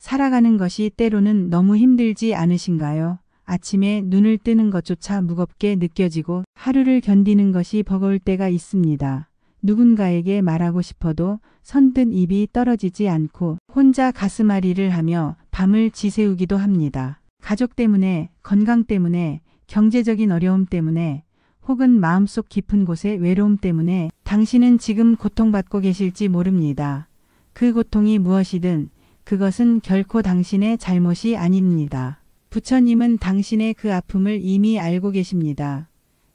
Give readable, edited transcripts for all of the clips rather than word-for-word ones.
살아가는 것이 때로는 너무 힘들지 않으신가요? 아침에 눈을 뜨는 것조차 무겁게 느껴지고 하루를 견디는 것이 버거울 때가 있습니다. 누군가에게 말하고 싶어도 선뜻 입이 떨어지지 않고 혼자 가슴앓이를 하며 밤을 지새우기도 합니다. 가족 때문에, 건강 때문에, 경제적인 어려움 때문에, 혹은 마음속 깊은 곳의 외로움 때문에 당신은 지금 고통받고 계실지 모릅니다. 그 고통이 무엇이든 그것은 결코 당신의 잘못이 아닙니다. 부처님은 당신의 그 아픔을 이미 알고 계십니다.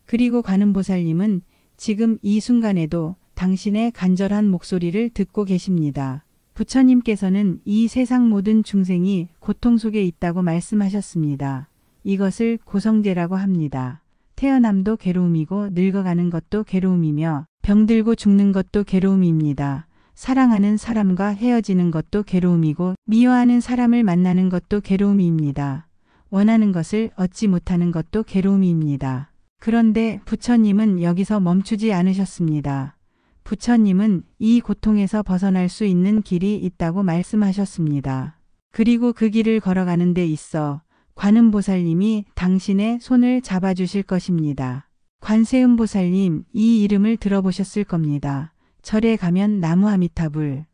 그리고 관음보살님은 지금 이 순간에도 당신의 간절한 목소리를 듣고 계십니다. 부처님께서는 이 세상 모든 중생이 고통 속에 있다고 말씀하셨습니다. 이것을 고성제라고 합니다. 태어남도 괴로움이고 늙어가는 것도 괴로움이며 병들고 죽는 것도 괴로움입니다. 사랑하는 사람과 헤어지는 것도 괴로움이고 미워하는 사람을 만나는 것도 괴로움입니다. 원하는 것을 얻지 못하는 것도 괴로움입니다. 그런데 부처님은 여기서 멈추지 않으셨습니다. 부처님은 이 고통에서 벗어날 수 있는 길이 있다고 말씀하셨습니다. 그리고 그 길을 걸어가는 데 있어 관음보살님이 당신의 손을 잡아주실 것입니다. 관세음보살님, 이 이름을 들어보셨을 겁니다. 절에 가면 나무 아미타불,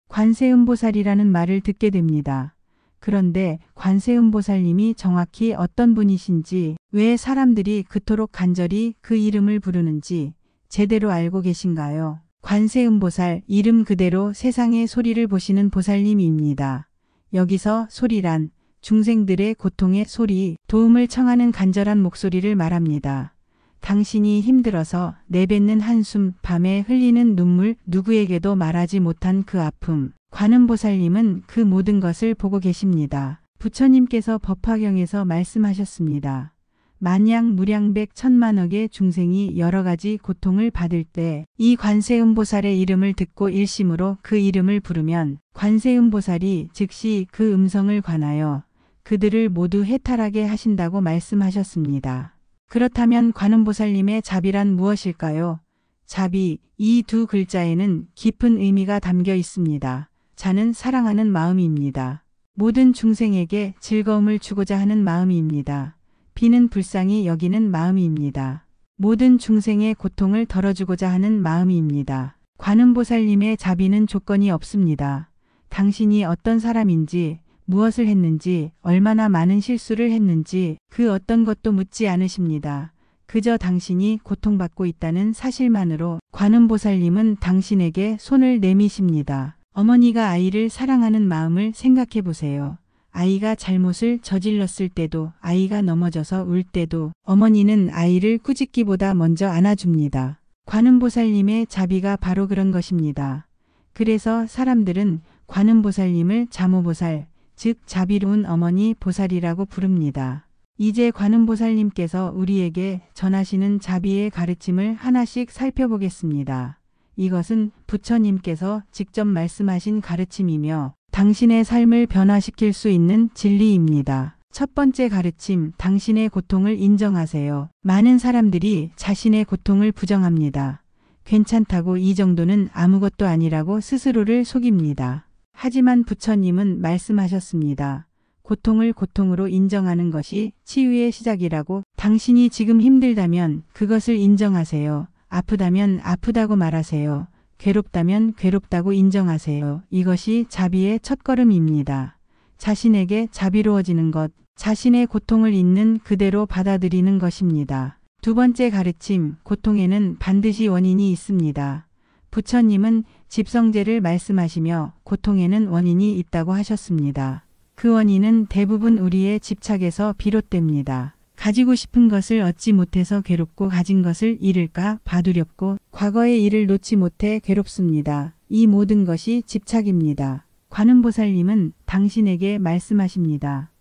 관세음보살이라는 말을 듣게 됩니다. 그런데 관세음보살님이 정확히 어떤 분이신지, 왜 사람들이 그토록 간절히 그 이름을 부르는지 제대로 알고 계신가요? 관세음보살, 이름 그대로 세상의 소리를 보시는 보살님입니다. 여기서 소리란 중생들의 고통의 소리, 도움을 청하는 간절한 목소리를 말합니다. 당신이 힘들어서 내뱉는 한숨, 밤에 흘리는 눈물, 누구에게도 말하지 못한 그 아픔. 관음보살님은 그 모든 것을 보고 계십니다. 부처님께서 법화경에서 말씀하셨습니다. 만양 무량백 천만억의 중생이 여러 가지 고통을 받을 때 이 관세음보살의 이름을 듣고 일심으로 그 이름을 부르면 관세음보살이 즉시 그 음성을 관하여 그들을 모두 해탈하게 하신다고 말씀하셨습니다. 그렇다면 관음보살님의 자비란 무엇일까요? 자비, 이 두 글자에는 깊은 의미가 담겨 있습니다. 자는 사랑하는 마음입니다. 모든 중생에게 즐거움을 주고자 하는 마음입니다. 비는 불쌍히 여기는 마음입니다. 모든 중생의 고통을 덜어주고자 하는 마음입니다. 관음보살님의 자비는 조건이 없습니다. 당신이 어떤 사람인지, 무엇을 했는지, 얼마나 많은 실수를 했는지 그 어떤 것도 묻지 않으십니다. 그저 당신이 고통받고 있다는 사실만으로 관음보살님은 당신에게 손을 내미십니다. 어머니가 아이를 사랑하는 마음을 생각해 보세요. 아이가 잘못을 저질렀을 때도, 아이가 넘어져서 울 때도 어머니는 아이를 꾸짖기보다 먼저 안아줍니다. 관음보살님의 자비가 바로 그런 것입니다. 그래서 사람들은 관음보살님을 자모보살, 즉 자비로운 어머니 보살이라고 부릅니다. 이제 관음보살님께서 우리에게 전하시는 자비의 가르침을 하나씩 살펴보겠습니다. 이것은 부처님께서 직접 말씀하신 가르침이며 당신의 삶을 변화시킬 수 있는 진리입니다. 첫 번째 가르침, 당신의 고통을 인정하세요. 많은 사람들이 자신의 고통을 부정합니다. 괜찮다고, 이 정도는 아무것도 아니라고 스스로를 속입니다. 하지만 부처님은 말씀하셨습니다. 고통을 고통으로 인정하는 것이 치유의 시작이라고. 당신이 지금 힘들다면 그것을 인정하세요. 아프다면 아프다고 말하세요. 괴롭다면 괴롭다고 인정하세요. 이것이 자비의 첫걸음입니다. 자신에게 자비로워지는 것, 자신의 고통을 있는 그대로 받아들이는 것입니다. 두 번째 가르침, 고통에는 반드시 원인이 있습니다. 부처님은 집성제를 말씀하시며 고통에는 원인이 있다고 하셨습니다. 그 원인은 대부분 우리의 집착에서 비롯됩니다. 가지고 싶은 것을 얻지 못해서 괴롭고, 가진 것을 잃을까 봐 두렵고, 과거의 일을 놓지 못해 괴롭습니다. 이 모든 것이 집착입니다. 관음보살님은 당신에게 말씀하십니다.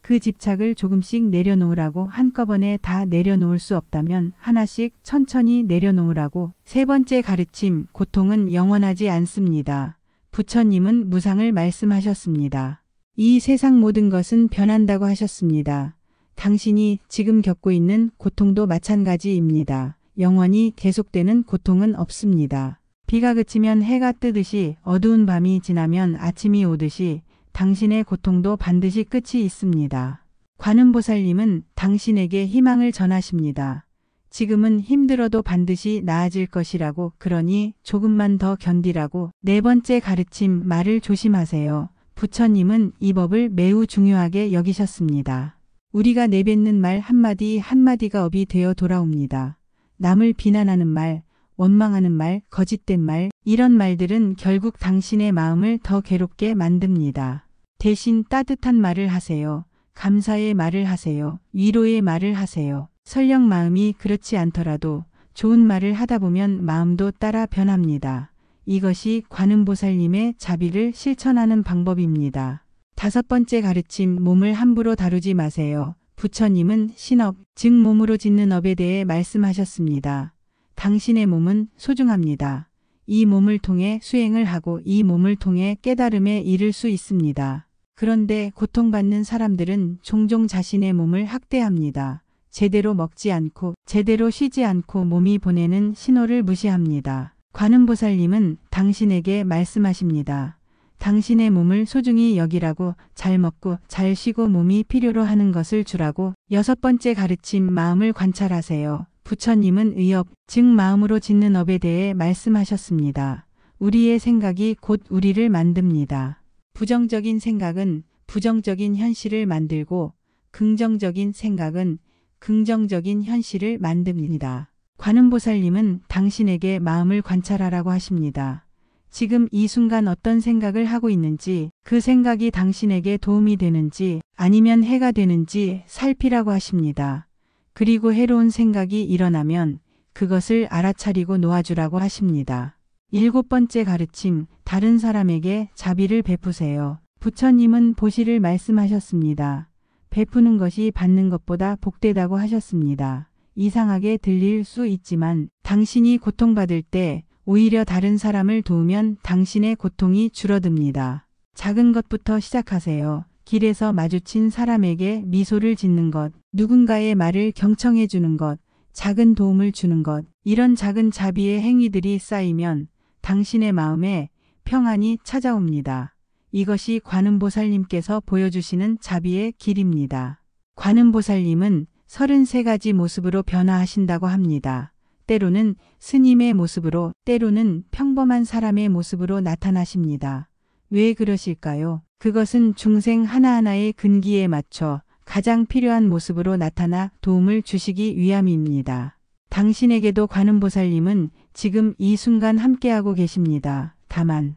그 집착을 조금씩 내려놓으라고. 한꺼번에 다 내려놓을 수 없다면 하나씩 천천히 내려놓으라고. 세 번째 가르침, 고통은 영원하지 않습니다. 부처님은 무상을 말씀하셨습니다. 이 세상 모든 것은 변한다고 하셨습니다. 당신이 지금 겪고 있는 고통도 마찬가지입니다. 영원히 계속되는 고통은 없습니다. 비가 그치면 해가 뜨듯이, 어두운 밤이 지나면 아침이 오듯이 당신의 고통도 반드시 끝이 있습니다. 관음보살님은 당신에게 희망을 전하십니다. 지금은 힘들어도 반드시 나아질 것이라고, 그러니 조금만 더 견디라고. 네 번째 가르침, 말을 조심하세요. 부처님은 이 법을 매우 중요하게 여기셨습니다. 우리가 내뱉는 말 한마디 한마디가 업이 되어 돌아옵니다. 남을 비난하는 말, 원망하는 말, 거짓된 말, 이런 말들은 결국 당신의 마음을 더 괴롭게 만듭니다. 대신 따뜻한 말을 하세요. 감사의 말을 하세요. 위로의 말을 하세요. 설령 마음이 그렇지 않더라도 좋은 말을 하다 보면 마음도 따라 변합니다. 이것이 관음보살님의 자비를 실천하는 방법입니다. 다섯 번째 가르침, 몸을 함부로 다루지 마세요. 부처님은 신업, 즉 몸으로 짓는 업에 대해 말씀하셨습니다. 당신의 몸은 소중합니다. 이 몸을 통해 수행을 하고 이 몸을 통해 깨달음에 이를 수 있습니다. 그런데 고통받는 사람들은 종종 자신의 몸을 학대합니다. 제대로 먹지 않고 제대로 쉬지 않고 몸이 보내는 신호를 무시합니다. 관음보살님은 당신에게 말씀하십니다. 당신의 몸을 소중히 여기라고, 잘 먹고 잘 쉬고 몸이 필요로 하는 것을 주라고. 여섯 번째 가르침, 마음을 관찰하세요. 부처님은 의업, 즉 마음으로 짓는 업에 대해 말씀하셨습니다. 우리의 생각이 곧 우리를 만듭니다. 부정적인 생각은 부정적인 현실을 만들고 긍정적인 생각은 긍정적인 현실을 만듭니다. 관음보살님은 당신에게 마음을 관찰하라고 하십니다. 지금 이 순간 어떤 생각을 하고 있는지, 그 생각이 당신에게 도움이 되는지 아니면 해가 되는지 살피라고 하십니다. 그리고 해로운 생각이 일어나면 그것을 알아차리고 놓아주라고 하십니다. 일곱 번째 가르침, 다른 사람에게 자비를 베푸세요. 부처님은 보시를 말씀하셨습니다. 베푸는 것이 받는 것보다 복되다고 하셨습니다. 이상하게 들릴 수 있지만 당신이 고통받을 때 오히려 다른 사람을 도우면 당신의 고통이 줄어듭니다. 작은 것부터 시작하세요. 길에서 마주친 사람에게 미소를 짓는 것, 누군가의 말을 경청해 주는 것, 작은 도움을 주는 것, 이런 작은 자비의 행위들이 쌓이면 당신의 마음에 평안이 찾아옵니다. 이것이 관음보살님께서 보여주시는 자비의 길입니다. 관음보살님은 33가지 모습으로 변화하신다고 합니다. 때로는 스님의 모습으로, 때로는 평범한 사람의 모습으로 나타나십니다. 왜 그러실까요? 그것은 중생 하나하나의 근기에 맞춰 가장 필요한 모습으로 나타나 도움을 주시기 위함입니다. 당신에게도 관음보살님은 지금 이 순간 함께하고 계십니다. 다만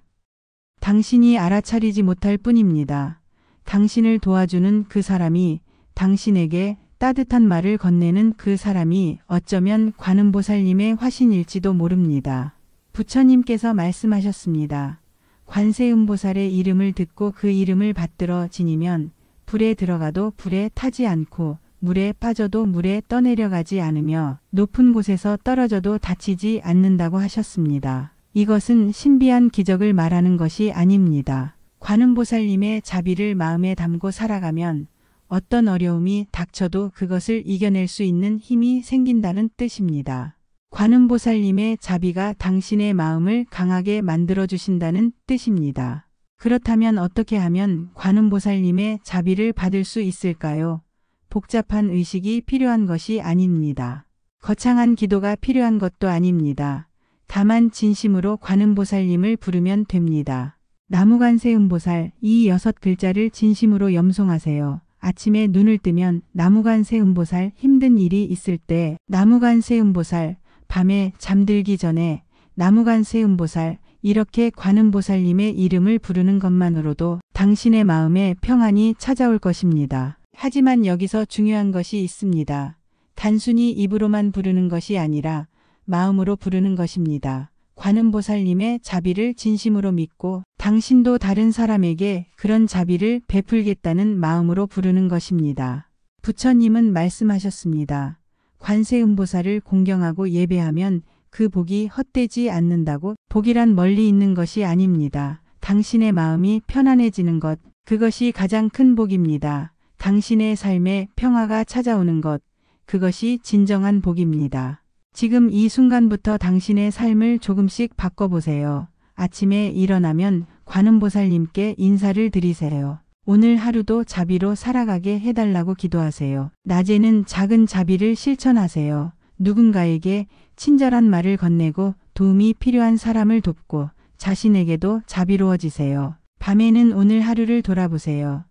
당신이 알아차리지 못할 뿐입니다. 당신을 도와주는 그 사람이, 당신에게 따뜻한 말을 건네는 그 사람이 어쩌면 관음보살님의 화신일지도 모릅니다. 부처님께서 말씀하셨습니다. 관세음보살의 이름을 듣고 그 이름을 받들어 지니면 불에 들어가도 불에 타지 않고 물에 빠져도 물에 떠내려가지 않으며 높은 곳에서 떨어져도 다치지 않는다고 하셨습니다. 이것은 신비한 기적을 말하는 것이 아닙니다. 관음보살님의 자비를 마음에 담고 살아가면 어떤 어려움이 닥쳐도 그것을 이겨낼 수 있는 힘이 생긴다는 뜻입니다. 관음보살님의 자비가 당신의 마음을 강하게 만들어주신다는 뜻입니다. 그렇다면 어떻게 하면 관음보살님의 자비를 받을 수 있을까요? 복잡한 의식이 필요한 것이 아닙니다. 거창한 기도가 필요한 것도 아닙니다. 다만 진심으로 관음보살님을 부르면 됩니다. 나무관세음보살, 이 6글자를 진심으로 염송하세요. 아침에 눈을 뜨면 나무관세음보살, 힘든 일이 있을 때 나무관세음보살, 밤에 잠들기 전에 나무관세음보살, 이렇게 관음보살님의 이름을 부르는 것만으로도 당신의 마음에 평안이 찾아올 것입니다. 하지만 여기서 중요한 것이 있습니다. 단순히 입으로만 부르는 것이 아니라 마음으로 부르는 것입니다. 관음보살님의 자비를 진심으로 믿고 당신도 다른 사람에게 그런 자비를 베풀겠다는 마음으로 부르는 것입니다. 부처님은 말씀하셨습니다. 관세음보살을 공경하고 예배하면 그 복이 헛되지 않는다고. 복이란 멀리 있는 것이 아닙니다. 당신의 마음이 편안해지는 것, 그것이 가장 큰 복입니다. 당신의 삶에 평화가 찾아오는 것, 그것이 진정한 복입니다. 지금 이 순간부터 당신의 삶을 조금씩 바꿔보세요. 아침에 일어나면 관음보살님께 인사를 드리세요. 오늘 하루도 자비로 살아가게 해달라고 기도하세요. 낮에는 작은 자비를 실천하세요. 누군가에게 친절한 말을 건네고 도움이 필요한 사람을 돕고 자신에게도 자비로워지세요. 밤에는 오늘 하루를 돌아보세요.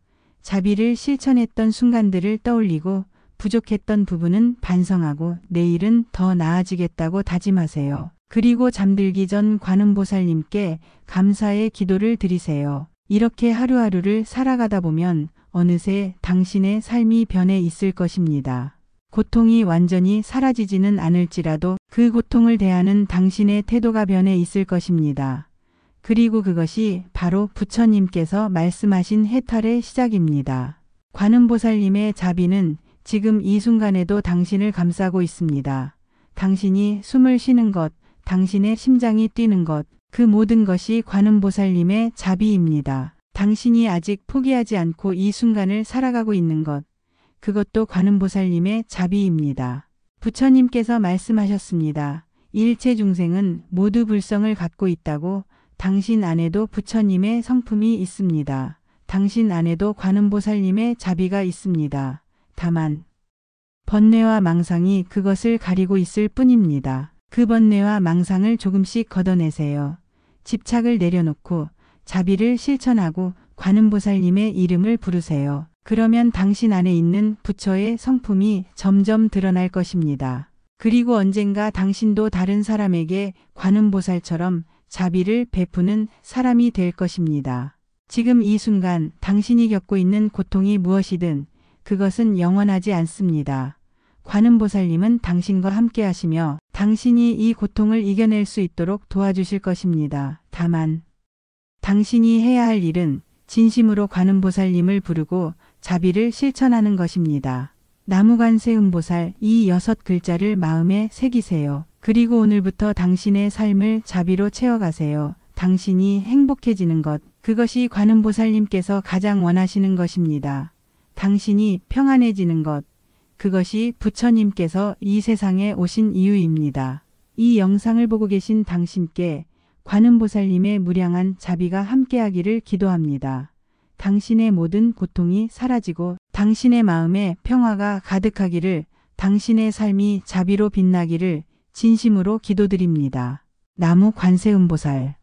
자비를 실천했던 순간들을 떠올리고 부족했던 부분은 반성하고 내일은 더 나아지겠다고 다짐하세요. 그리고 잠들기 전 관음보살님께 감사의 기도를 드리세요. 이렇게 하루하루를 살아가다 보면 어느새 당신의 삶이 변해 있을 것입니다. 고통이 완전히 사라지지는 않을지라도 그 고통을 대하는 당신의 태도가 변해 있을 것입니다. 그리고 그것이 바로 부처님께서 말씀하신 해탈의 시작입니다. 관음보살님의 자비는 지금 이 순간에도 당신을 감싸고 있습니다. 당신이 숨을 쉬는 것, 당신의 심장이 뛰는 것, 그 모든 것이 관음보살님의 자비입니다. 당신이 아직 포기하지 않고 이 순간을 살아가고 있는 것, 그것도 관음보살님의 자비입니다. 부처님께서 말씀하셨습니다. 일체 중생은 모두 불성을 갖고 있다고. 당신 안에도 부처님의 성품이 있습니다. 당신 안에도 관음보살님의 자비가 있습니다. 다만 번뇌와 망상이 그것을 가리고 있을 뿐입니다. 그 번뇌와 망상을 조금씩 걷어내세요. 집착을 내려놓고 자비를 실천하고 관음보살님의 이름을 부르세요. 그러면 당신 안에 있는 부처의 성품이 점점 드러날 것입니다. 그리고 언젠가 당신도 다른 사람에게 관음보살처럼 자비를 베푸는 사람이 될 것입니다. 지금 이 순간 당신이 겪고 있는 고통이 무엇이든 그것은 영원하지 않습니다. 관음보살님은 당신과 함께 하시며 당신이 이 고통을 이겨낼 수 있도록 도와주실 것입니다. 다만 당신이 해야 할 일은 진심으로 관음보살님을 부르고 자비를 실천하는 것입니다. 나무관세음보살 이 6글자를 마음에 새기세요. 그리고 오늘부터 당신의 삶을 자비로 채워가세요. 당신이 행복해지는 것, 그것이 관음보살님께서 가장 원하시는 것입니다. 당신이 평안해지는 것, 그것이 부처님께서 이 세상에 오신 이유입니다. 이 영상을 보고 계신 당신께 관음보살님의 무량한 자비가 함께하기를 기도합니다. 당신의 모든 고통이 사라지고 당신의 마음에 평화가 가득하기를, 당신의 삶이 자비로 빛나기를 진심으로 기도드립니다. 나무관세음보살.